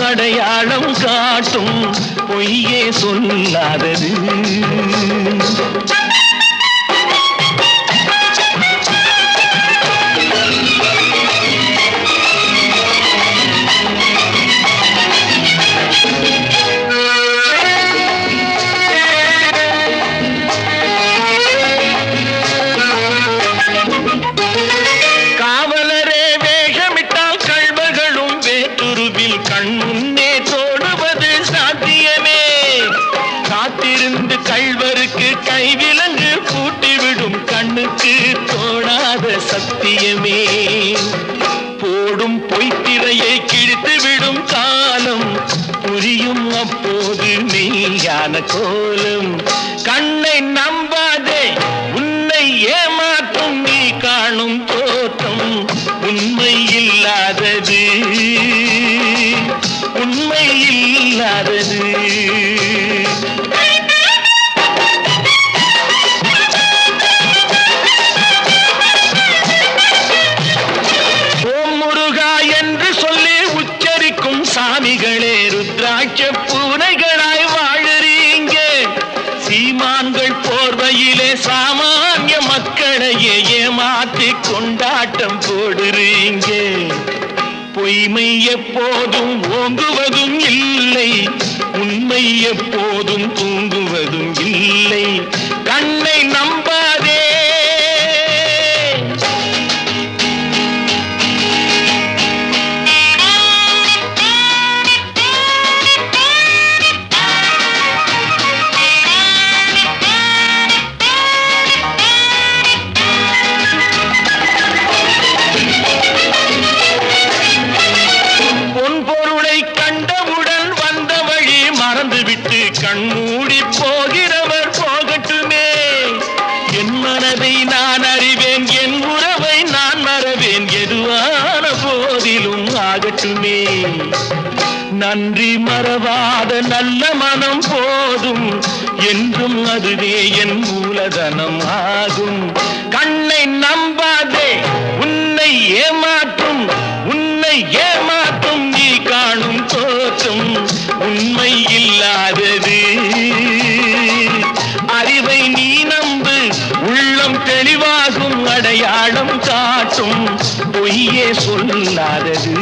அடையாளம் காட்டும் பொய்யே சொல்லாதது. கண்முன்னே தோடுவது சாத்தியமே. காத்திருந்து கள்வருக்கு கைவிலங்கு பூட்டிவிடும் கண்ணுக்கு தோணாத சத்தியமே. போடும் பொய்த்திரையை கிழித்துவிடும் காலம் புரியும் அப்போது மெய்யான கோலம். கண்ணை நம்பாதே, உன்னை ஏமாற்றும் நீ காணும் தோற்றம் உண்மை இல்லாதது, உண்மை இல்லாதது. ஓம் முருகா என்று சொல்லி உச்சரிக்கும் சாமிகளே ருத்ராட்ச பூனைகளாய் வாழறீங்க. சீமான்கள் போர்வையிலே சாமானிய மக்களையே ஏமாற்றி கொண்டாட்டம் போடுறீங்க. பொய்மை எப்போதும் ஓங்குவதும் இல்லை, உண்மை எப்போதும் தூங்குவதும் இல்லை. கண்ணை நம்பாதே. மறந்துவிட்டு கண்மூடி போகிறவர் போகட்டுமே. என் மனதை நான் அறிவேன், என் உறவை நான் மறவேன், எதுவான போதிலும் ஆகட்டுமே. நன்றி மறவாத நல்ல மனம் போதும், என்றும் அதுவே என் மூலதனம் ஆகும். கண்ணை நம்பாதே, உன்னை ஏமாற்றும், உன்னை ஏமாற்றும் நீ காணும் தோற்றம் உண்மை இல்லாதது. அறிவை நீ நம்பு, உள்ளம் தெளிவாகும், அடையாளம் காட்டும் பொய்யே சொல்லாதது.